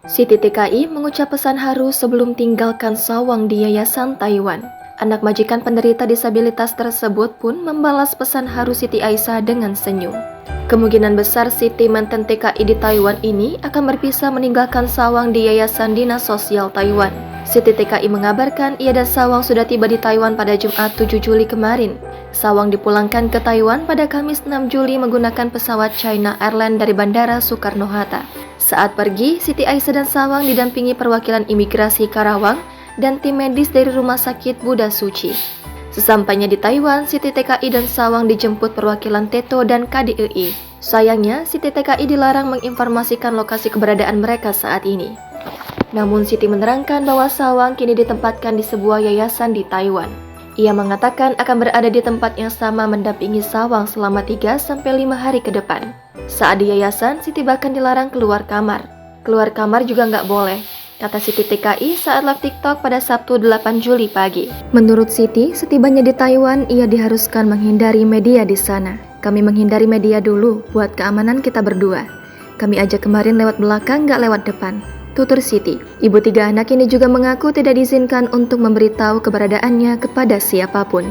Siti TKI mengucap pesan haru sebelum tinggalkan sawang di Yayasan Taiwan. Anak majikan penderita disabilitas tersebut pun membalas pesan haru Siti Aisyah dengan senyum. Kemungkinan besar Siti mantan TKI di Taiwan ini akan berpisah meninggalkan sawang di Yayasan Dinas Sosial Taiwan. Siti TKI mengabarkan ia dan sawang sudah tiba di Taiwan pada Jumat 7 Juli kemarin. Sawang dipulangkan ke Taiwan pada Kamis 6 Juli menggunakan pesawat China Airlines dari Bandara Soekarno-Hatta. Saat pergi, Siti Aisyah dan sawang didampingi perwakilan imigrasi Karawang dan tim medis dari Rumah Sakit Buddha Suci. Sesampainya di Taiwan, Siti TKI dan sawang dijemput perwakilan TETO dan KDEI. Sayangnya, Siti TKI dilarang menginformasikan lokasi keberadaan mereka saat ini. Namun Siti menerangkan bahwa sawang kini ditempatkan di sebuah yayasan di Taiwan. Ia mengatakan akan berada di tempat yang sama mendampingi sawang selama 3-5 hari ke depan. Saat di yayasan, Siti bahkan dilarang keluar kamar. Keluar kamar juga nggak boleh, kata Siti TKI saat live TikTok pada Sabtu 8 Juli pagi. Menurut Siti, setibanya di Taiwan, ia diharuskan menghindari media di sana. Kami menghindari media dulu, buat keamanan kita berdua. Kami ajak kemarin lewat belakang, nggak lewat depan, tutur Siti. Ibu 3 anak ini juga mengaku tidak diizinkan untuk memberitahu keberadaannya kepada siapapun.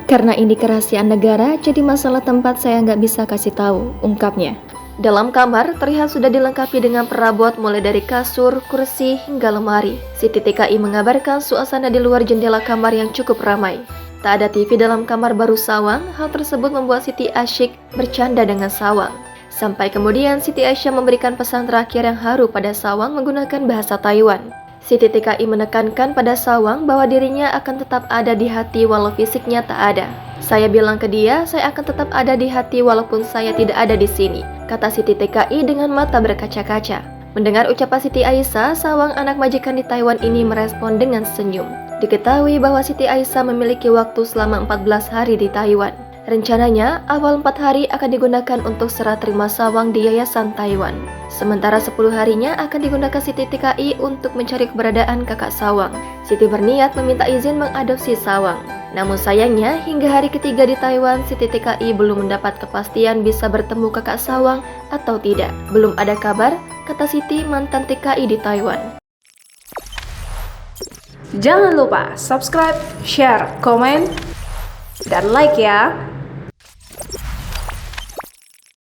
Karena ini kerahasiaan negara, jadi masalah tempat saya nggak bisa kasih tahu, ungkapnya. Dalam kamar, terlihat sudah dilengkapi dengan perabot mulai dari kasur, kursi, hingga lemari. Siti TKI mengabarkan suasana di luar jendela kamar yang cukup ramai. Tak ada TV dalam kamar baru sawang, hal tersebut membuat Siti asyik bercanda dengan sawang. Sampai kemudian Siti Aisyah memberikan pesan terakhir yang haru pada sawang menggunakan bahasa Taiwan. Siti TKI menekankan pada sawang bahwa dirinya akan tetap ada di hati walau fisiknya tak ada. Saya bilang ke dia, saya akan tetap ada di hati walaupun saya tidak ada di sini, kata Siti TKI dengan mata berkaca-kaca. Mendengar ucapan Siti Aisyah, sawang anak majikan di Taiwan ini merespon dengan senyum. Diketahui bahwa Siti Aisyah memiliki waktu selama 14 hari di Taiwan. Rencananya, awal 4 hari akan digunakan untuk serah terima sawang di Yayasan Taiwan. Sementara 10 harinya akan digunakan Siti TKI untuk mencari keberadaan kakak sawang. Siti berniat meminta izin mengadopsi sawang. Namun sayangnya, hingga hari ketiga di Taiwan, Siti TKI belum mendapat kepastian bisa bertemu kakak sawang atau tidak. Belum ada kabar, kata Siti mantan TKI di Taiwan. Jangan lupa subscribe, share, komen, dan like ya!